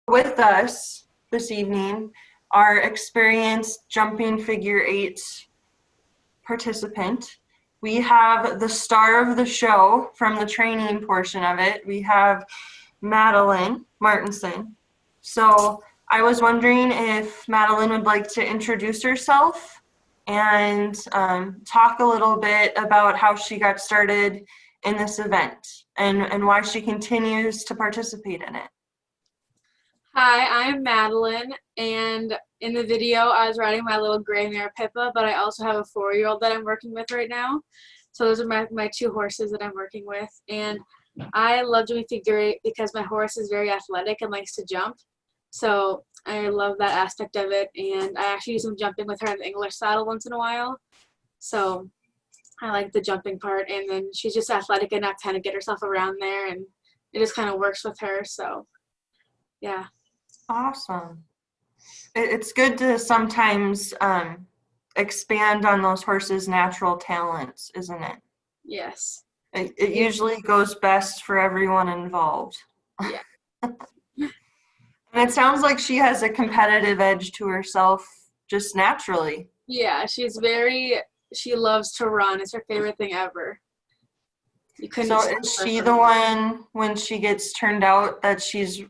With us this evening, our experienced jumping figure eight participant. We have the star of the show from the training portion of it. We have Madeline Martinson. So I was wondering if Madeline would like to introduce herself and talk a little bit about how she got started in this event and why she continues to participate in it. Hi, I'm Madeline, and in the video I was riding my little gray mare Pippa, but I also have a 4-year-old that I'm working with right now. So those are my two horses that I'm working with, and I love doing figure eight because my horse is very athletic and likes to jump. So I love that aspect of it, and I actually do some jumping with her in the English saddle once in a while. So I like the jumping part, and then she's just athletic enough to kind of get herself around there, and it just kind of works with her, so yeah. Awesome. It's good to sometimes expand on those horses' natural talents, isn't it? Yes. It usually goes best for everyone involved. Yeah. And it sounds like she has a competitive edge to herself just naturally. Yeah, she loves to run. It's her favorite thing ever. So is she the one, when she gets turned out, that she's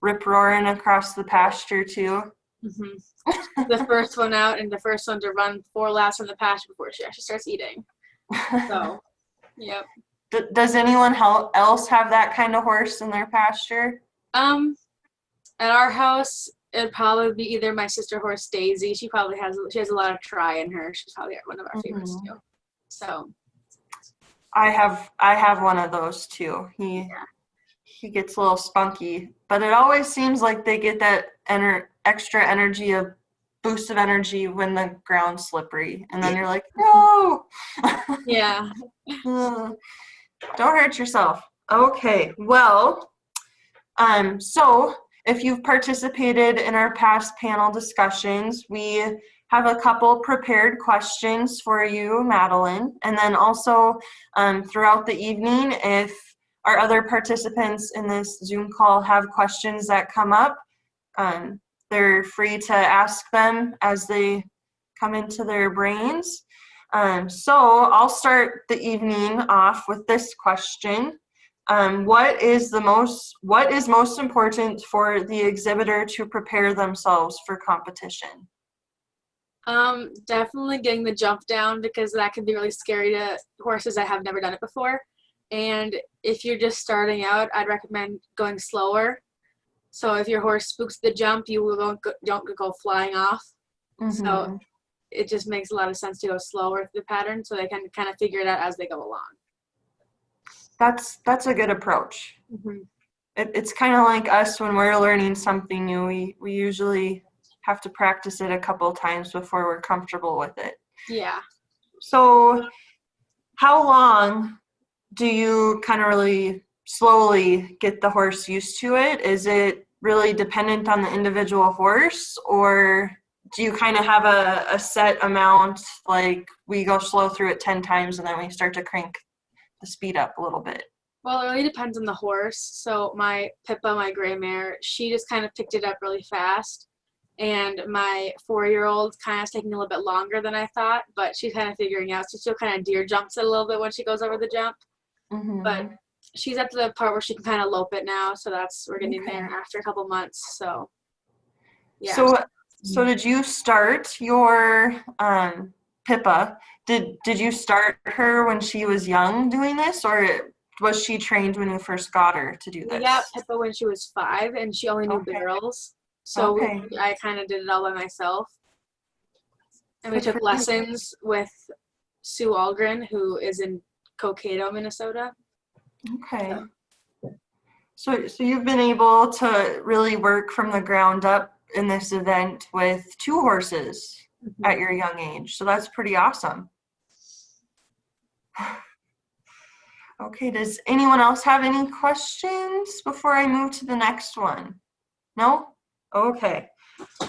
rip-roaring across the pasture too? Mm-hmm. The first one out and the first one to run 4 laps from the pasture before she actually starts eating. So, yep. Does anyone else have that kind of horse in their pasture? At our house, it'd probably be either my sister horse Daisy. She has a lot of try in her. She's probably one of our favorites too. So I have one of those too. He gets a little spunky, but it always seems like they get that extra energy, a boost of energy when the ground's slippery, and then you're like, no. Yeah. Don't hurt yourself. Okay, well, so if you've participated in our past panel discussions, we have a couple prepared questions for you, Madeline, and then also throughout the evening, if our other participants in this Zoom call have questions that come up, they're free to ask them as they come into their brains. So I'll start the evening off with this question. What is most important for the exhibitor to prepare themselves for competition? Definitely getting the jump down, because that can be really scary to horses that have never done it before. And if you're just starting out, I'd recommend going slower. So if your horse spooks the jump, don't go flying off. Mm-hmm. So it just makes a lot of sense to go slower with the pattern so they can kind of figure it out as they go along. That's a good approach. Mm-hmm. It's kind of like us when we're learning something new. We usually have to practice it a couple times before we're comfortable with it. Yeah. So how long do you kind of really slowly get the horse used to it? Is it really dependent on the individual horse, or do you kind of have a set amount, like we go slow through it 10 times and then we start to crank the speed up a little bit? Well, it really depends on the horse. So my Pippa, my gray mare, she just kind of picked it up really fast. And my 4-year-old kind of is taking a little bit longer than I thought, but she's kind of figuring out. So she'll kind of deer jumps it a little bit when she goes over the jump. Mm-hmm. But she's up to the part where she can kind of lope it now. So we're getting there after a couple months. So, yeah. So did you start your Pippa? Did you start her when she was young doing this, or was she trained when you first got her to do this? We got Pippa when she was 5, and she only knew barrels. So I kind of did it all by myself. And we took lessons with Sue Algren, who is in Cokato, Minnesota. Okay. So you've been able to really work from the ground up in this event with 2 horses at your young age. So that's pretty awesome. Okay, does anyone else have any questions before I move to the next one? No? Okay.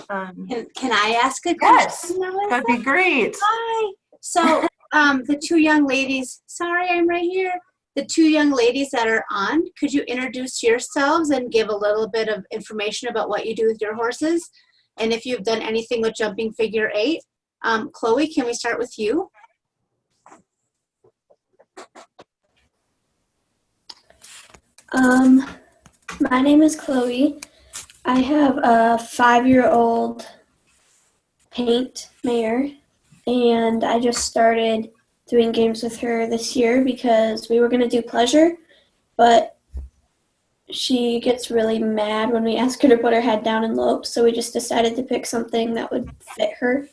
Can I ask a question? Yes, that'd be great. Hi. So the 2 young ladies, sorry, I'm right here. the two young ladies that are on, could you introduce yourselves and give a little bit of information about what you do with your horses? And if you've done anything with jumping figure 8. Chloe, can we start with you? My name is Chloe. I have a 5-year-old paint mare, and I just started doing games with her this year because we were going to do pleasure, but she gets really mad when we ask her to put her head down and lope, so we just decided to pick something that would fit her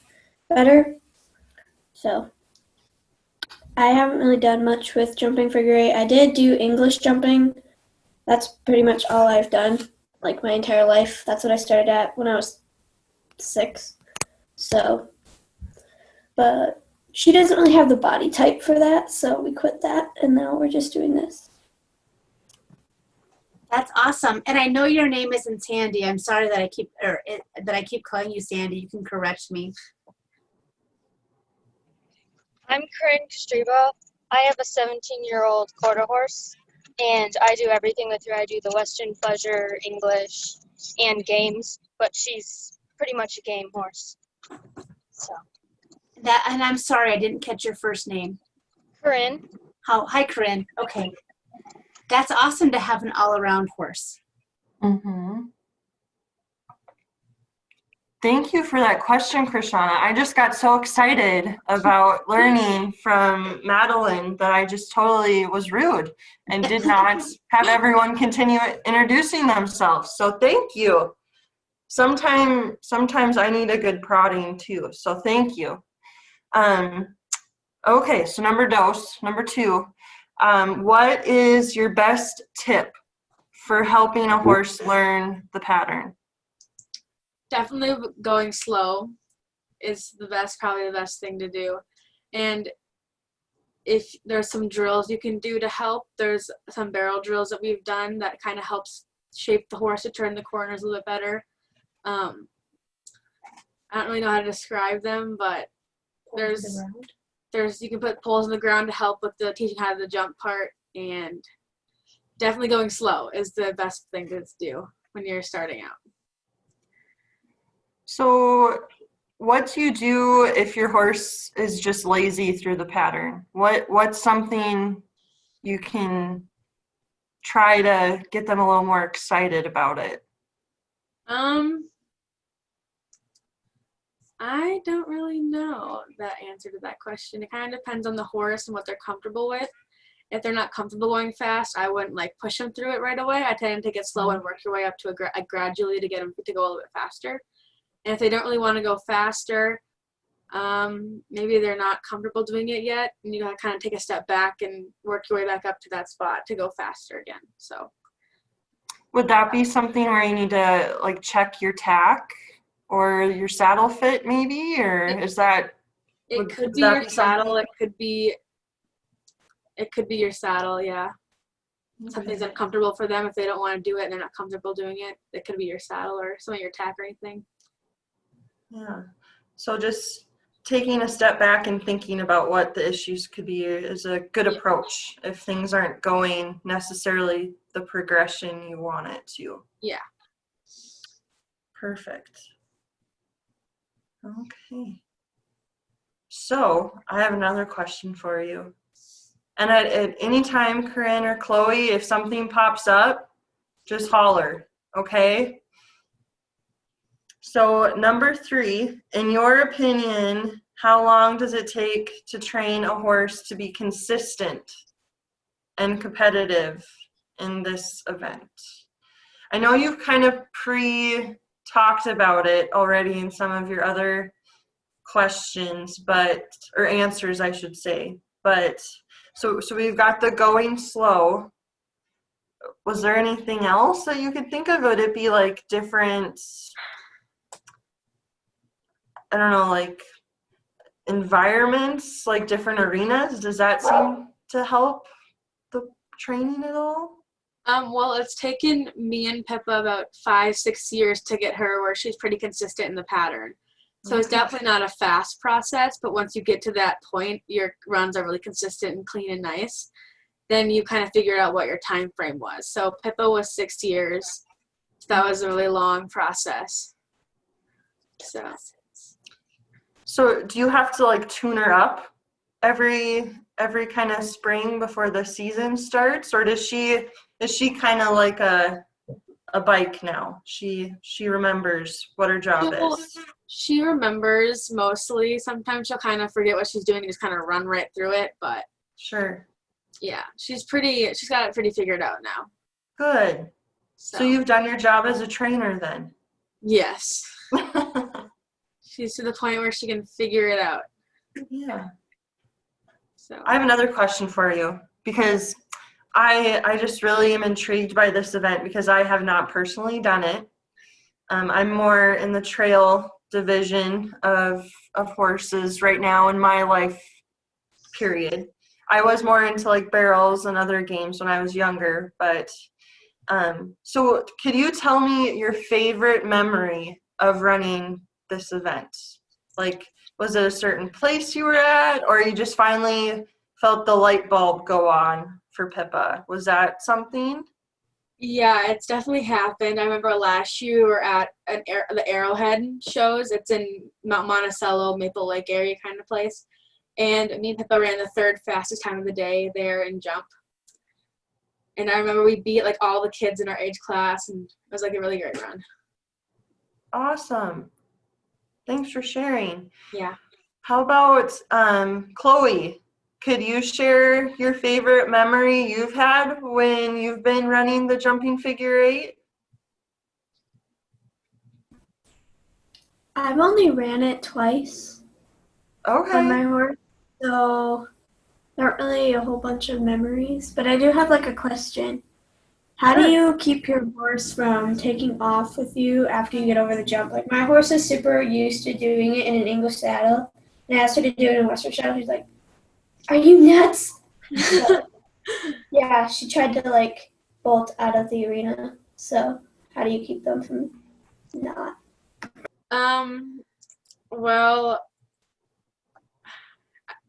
better. So I haven't really done much with jumping figure 8. I did do English jumping. That's pretty much all I've done, like my entire life. That's what I started at when I was 6. So, but she doesn't really have the body type for that, so we quit that, and now we're just doing this. That's awesome. And I know your name isn't Sandy. I'm sorry that I keep calling you Sandy. You can correct me. I'm Corinne Kostreva. I have a 17-year-old quarter horse, and I do everything with her. I do the Western pleasure, English, and games, but she's pretty much a game horse. So. And I'm sorry, I didn't catch your first name. Corinne. Oh, hi, Corinne. Okay. That's awesome to have an all-around horse. Mm-hmm. Thank you for that question, Krishana. I just got so excited about learning from Madeline that I just totally was rude and did not have everyone continue introducing themselves. So thank you. Sometimes I need a good prodding too. So thank you. Okay, so number 2. What is your best tip for helping a horse learn the pattern? Definitely going slow is probably the best thing to do. And if there's some drills you can do to help, there's some barrel drills that we've done that kind of helps shape the horse to turn the corners a little bit better. I don't really know how to describe them, but you can put poles in the ground to help with the teaching how to jump part, and definitely going slow is the best thing to do when you're starting out. So what do you do if your horse is just lazy through the pattern? What's something you can try to get them a little more excited about it? I don't really know that answer to that question. It kind of depends on the horse and what they're comfortable with. If they're not comfortable going fast, I wouldn't like push them through it right away. I tend to take it slow and work your way up to gradually to get them to go a little bit faster. And if they don't really want to go faster, maybe they're not comfortable doing it yet, and you gotta kind of take a step back and work your way back up to that spot to go faster again. So, would that be something where you need to like check your tack or your saddle fit, maybe, or is that? It could be your saddle. It could be your saddle. Yeah. Okay. Something's uncomfortable for them if they don't want to do it and they're not comfortable doing it. It could be your saddle or some of your tack or anything. Yeah. So just taking a step back and thinking about what the issues could be is a good approach if things aren't going necessarily the progression you want it to. Yeah. Perfect. Okay. So I have another question for you. And at any time, Corinne or Chloe, if something pops up, just holler, okay? So number 3, in your opinion, how long does it take to train a horse to be consistent and competitive in this event? I know you've kind of talked about it already in some of your other questions, or answers, I should say. But so we've got the going slow. Was there anything else that you could think of? Would it be like different, I don't know, like environments, like different arenas? Does that seem to help the training at all? Well, it's taken me and Pippa about 5-6 years to get her where she's pretty consistent in the pattern. So It's definitely not a fast process, but once you get to that point, your runs are really consistent and clean and nice. then you kind of figure out what your time frame was. So Pippa was 6 years. So that was a really long process. So do you have to like tune her up every kind of spring before the season starts, or is she kind of like a bike now? She remembers what her job is. She remembers mostly. Sometimes she'll kind of forget what she's doing and just kind of run right through it. But Sure. yeah, she's got it pretty figured out now. Good. So you've done your job as a trainer then? Yes. She's to the point where she can figure it out. Yeah. So I have another question for you, because I just really am intrigued by this event because I have not personally done it. I'm more in the trail division of horses right now in my life period. I was more into like barrels and other games when I was younger, but so could you tell me your favorite memory of running this event? Like, was it a certain place you were at, or you just finally felt the light bulb go on for Pippa? Was that something? yeah, it's definitely happened. I remember last year we were at the Arrowhead shows. It's in Mount Monticello, Maple Lake area kind of place. And me and Pippa ran the third fastest time of the day there in jump. And I remember we beat like all the kids in our age class, and it was like a really great run. Awesome. Thanks for sharing. Yeah. How about Chloe? Could you share your favorite memory you've had when you've been running the jumping figure eight? I've only ran it twice on my Okay. horse, so not really a whole bunch of memories, but I do have like a question. How do Sure. you keep your horse from taking off with you after you get over the jump? Like my horse is super used to doing it in an English saddle, and I asked her to do it in a Western saddle. She's like, "Are you nuts?" So, yeah, she tried to like bolt out of the arena. So how do you keep them from not? Well,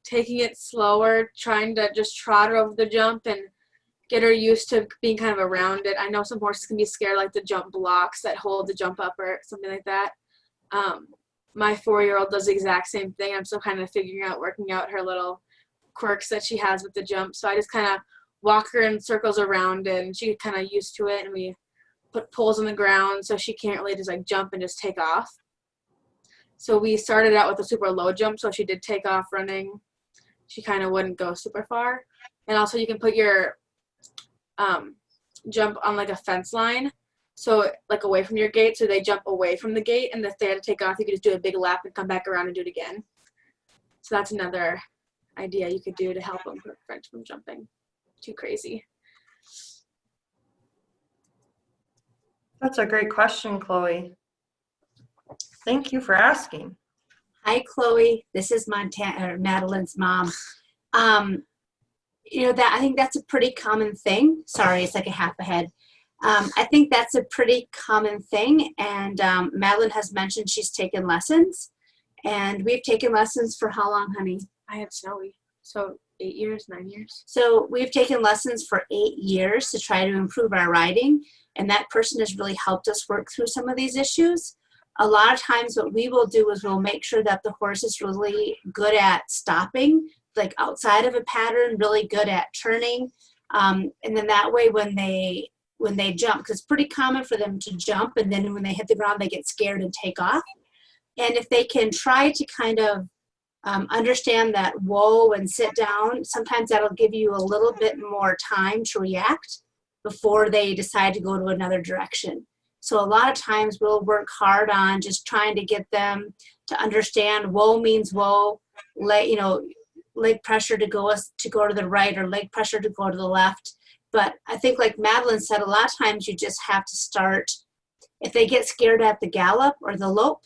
taking it slower, trying to just trot her over the jump and get her used to being kind of around it. I know some horses can be scared like the jump blocks that hold the jump up or something like that. My 4-year-old does the exact same thing. I'm still kind of working out her little quirks that she has with the jump. So I just kind of walk her in circles around it, and she kind of used to it, and we put poles on the ground so she can't really just like jump and just take off. So we started out with a super low jump, so she did take off running. She kind of wouldn't go super far. And also you can put your jump on like a fence line, so like away from your gate, so they jump away from the gate, and if they had to take off, you could just do a big lap and come back around and do it again. So that's another idea you could do to help them prevent from jumping too crazy. That's a great question, Chloe. Thank you for asking. Hi, Chloe. This is Madeline's mom. I think that's a pretty common thing. Sorry, it's like a half ahead. I think that's a pretty common thing, and Madeline has mentioned she's taken lessons, and we've taken lessons for how long, honey? I have Snowy, so 8 years, 9 years. So we've taken lessons for 8 years to try to improve our riding, and that person has really helped us work through some of these issues. A lot of times what we will do is we'll make sure that the horse is really good at stopping, like outside of a pattern, really good at turning. And then that way when they jump, because it's pretty common for them to jump, and then when they hit the ground, they get scared and take off. And if they can try to kind of understand that whoa and sit down, sometimes that'll give you a little bit more time to react before they decide to go to another direction. So a lot of times we'll work hard on just trying to get them to understand whoa means whoa, leg pressure to go to the right, or leg pressure to go to the left. But I think like Madeline said, a lot of times you just have to start, if they get scared at the gallop or the lope,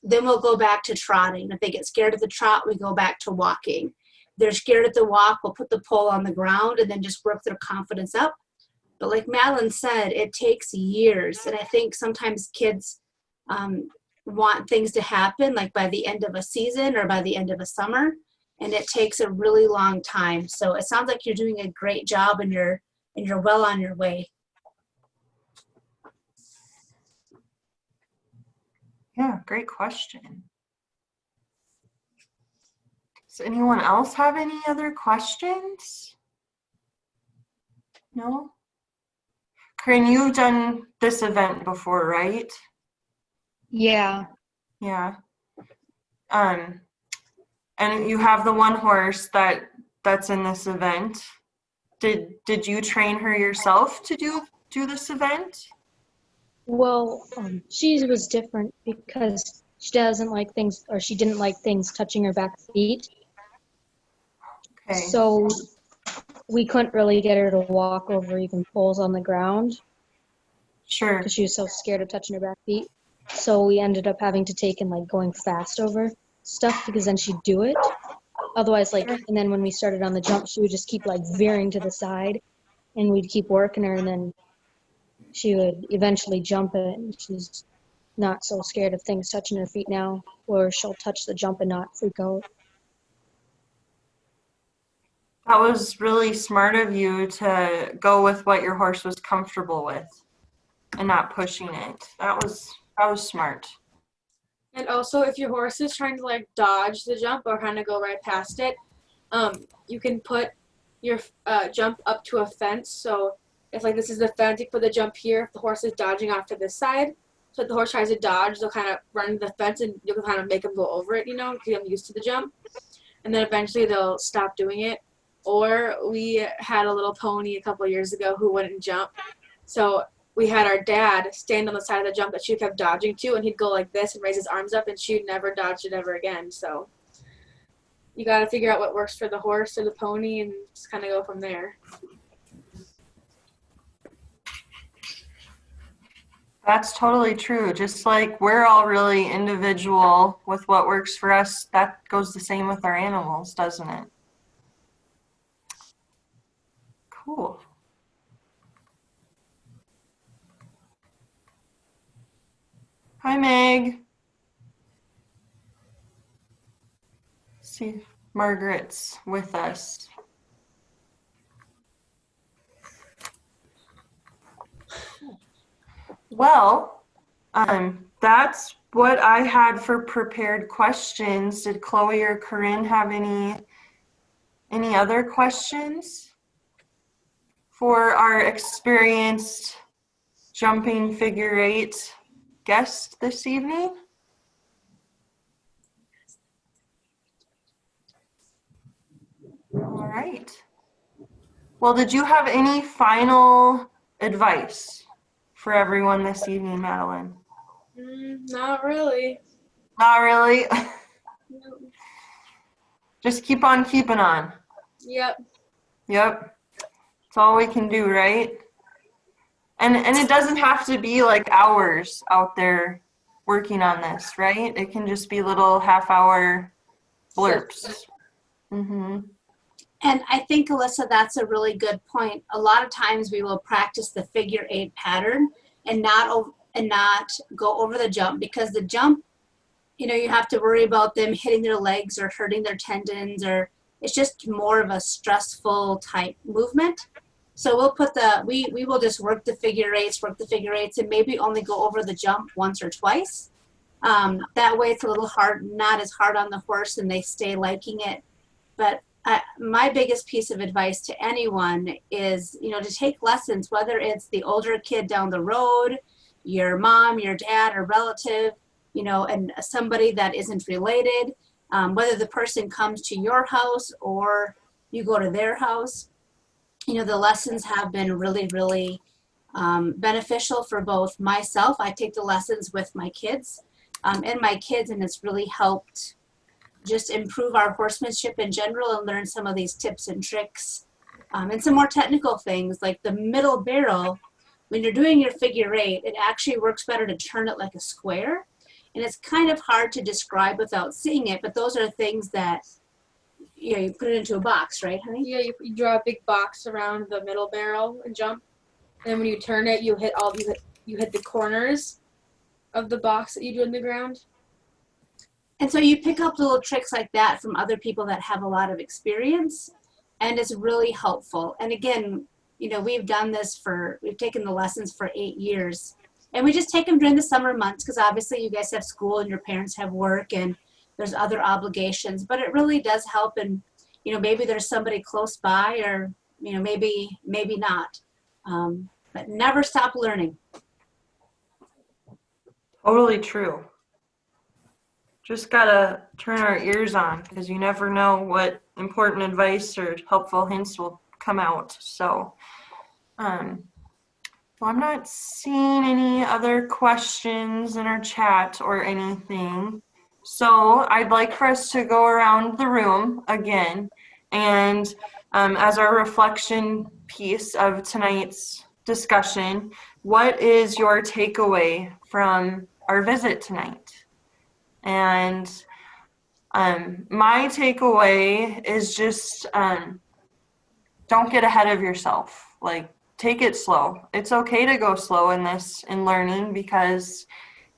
then we'll go back to trotting. If they get scared at the trot, we go back to walking. If they're scared at the walk, we'll put the pole on the ground and then just work their confidence up. But like Madeline said, it takes years. And I think sometimes kids want things to happen like by the end of a season or by the end of a summer. and it takes a really long time. So it sounds like you're doing a great job, and you're well on your way. Yeah, great question. Does anyone else have any other questions? No? Corinne, you've done this event before, right? Yeah. Yeah. And you have the one horse that's in this event. Did you train her yourself to do this event? Well, she was different because she doesn't like things, or she didn't like things touching her back feet. Okay. So we couldn't really get her to walk over even poles on the ground Sure. because she was so scared of touching her back feet. So we ended up having to take and like going fast over stuff because then she'd do it. Otherwise, like, and then when we started on the jump, she would just keep like veering to the side, and we'd keep working her, and then she would eventually jump it, and she's not so scared of things touching her feet now, or she'll touch the jump and not freak out. That was really smart of you to go with what your horse was comfortable with and not pushing it. That was smart. And also, if your horse is trying to like dodge the jump or kind of go right past it, you can put your jump up to a fence. So if like this is the fence, you put the jump here. If the horse is dodging off to this side, so if the horse tries to dodge, they'll kind of run to the fence, and you can kind of make them go over it, get them used to the jump. And then eventually they'll stop doing it. Or we had a little pony a couple years ago who wouldn't jump. So we had our dad stand on the side of the jump that she kept dodging to, and he'd go like this and raise his arms up, and she'd never dodge it ever again. So you got to figure out what works for the horse or the pony and just kind of go from there. That's totally true. Just like we're all really individual with what works for us, that goes the same with our animals, doesn't it? Cool. Hi, Meg. See if Margaret's with us. Well, that's what I had for prepared questions. Did Chloe or Corinne have any other questions for our experienced jumping figure eight guest this evening? All right. Well, did you have any final advice for everyone this evening, Madeline? Not really. Not really. No. Just keep on keeping on. Yep. Yep. That's all we can do, right? And it doesn't have to be like hours out there working on this, right? It can just be little half-hour blurps. Mm-hmm. And I think, Alyssa, that's a really good point. A lot of times we will practice the figure eight pattern and not go over the jump, because the jump, you have to worry about them hitting their legs or hurting their tendons, or it's just more of a stressful type movement. So we'll put we will just work the figure eights, and maybe only go over the jump once or twice. That way it's a little hard, not as hard on the horse, and they stay liking it. But my biggest piece of advice to anyone is, to take lessons, whether it's the older kid down the road, your mom, your dad, or relative, and somebody that isn't related, whether the person comes to your house or you go to their house. The lessons have been really, really beneficial for both myself. I take the lessons with my kids and it's really helped just improve our horsemanship in general and learn some of these tips and tricks. And some more technical things like the middle barrel. When you're doing your figure eight, it actually works better to turn it like a square. And it's kind of hard to describe without seeing it, but those are things that, you put it into a box, right, honey? Yeah, you draw a big box around the middle barrel and jump. And then when you turn it, you hit the corners of the box that you do in the ground. And so you pick up little tricks like that from other people that have a lot of experience, and it's really helpful. And again, you know, we've taken the lessons for 8 years, and we just take them during the summer months because obviously you guys have school and your parents have work and there's other obligations, but it really does help. And, you know, maybe there's somebody close by or, you know, maybe not, but never stop learning. Totally true. Just gotta turn our ears on because you never know what important advice or helpful hints will come out. So, well, I'm not seeing any other questions in our chat or anything. So I'd like for us to go around the room again. And as our reflection piece of tonight's discussion, what is your takeaway from our visit tonight? And my takeaway is just don't get ahead of yourself. Like, take it slow. It's okay to go slow in learning because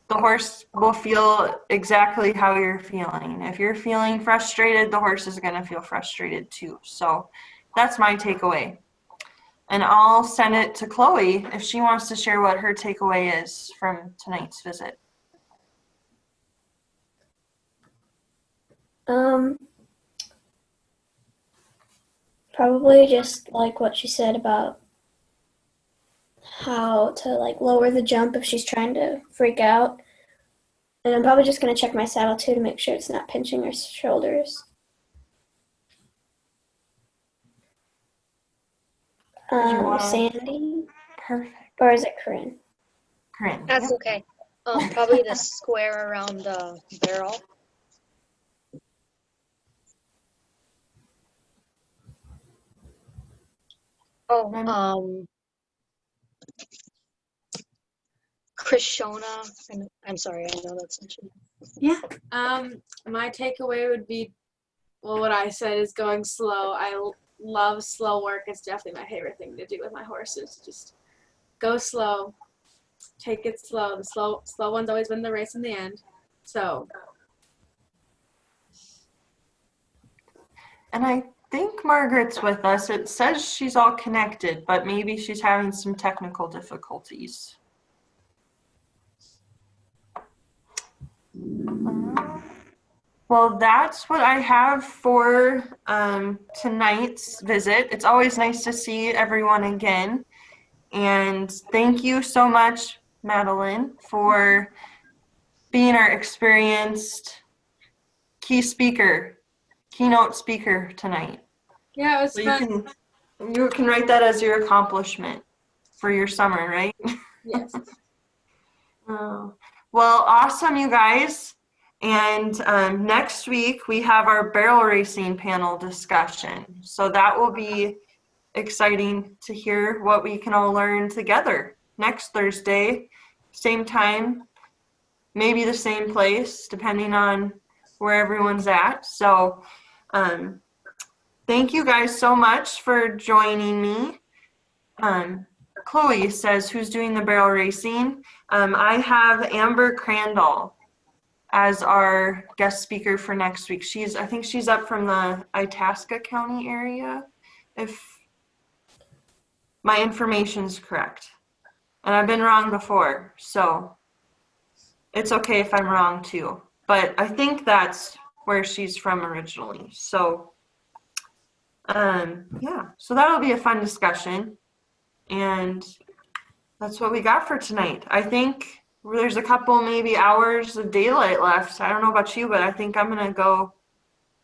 the horse will feel exactly how you're feeling. If you're feeling frustrated, the horse is going to feel frustrated too. So that's my takeaway. And I'll send it to Chloe if she wants to share what her takeaway is from tonight's visit. Probably just like what she said about how to like lower the jump if she's trying to freak out. And I'm probably just going to check my saddle too to make sure it's not pinching her shoulders. Sandy? Perfect. Or is it Corinne? Corinne. That's Yep. okay. Probably the square around the barrel. Oh, Krishona. I'm sorry, I know that's not you. Yeah. My takeaway would be, well, what I said is going slow. I love slow work. It's definitely my favorite thing to do with my horses. Just go slow, take it slow. The slow one's always win the race in the end. So. And I think Margaret's with us. It says she's all connected, but maybe she's having some technical difficulties. Well, that's what I have for tonight's visit. It's always nice to see everyone again. And thank you so much, Madeline, for being our experienced keynote speaker tonight. Yeah, it was So fun. you can write that as your accomplishment for your summer, right? Yes. Oh. Well, awesome, you guys. And next week we have our barrel racing panel discussion. So that will be exciting to hear what we can all learn together next Thursday, same time, maybe the same place, depending on where everyone's at. So thank you guys so much for joining me. Chloe says, who's doing the barrel racing? I have Amber Crandall as our guest speaker for next week. I think she's up from the Itasca County area, if my information's correct. And I've been wrong before, so it's okay if I'm wrong too. But I think that's where she's from originally. So yeah, so that'll be a fun discussion. And that's what we got for tonight. I think there's a couple maybe hours of daylight left. I don't know about you, but I think I'm gonna go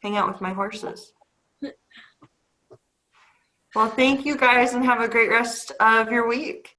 hang out with my horses. Well, thank you guys and have a great rest of your week.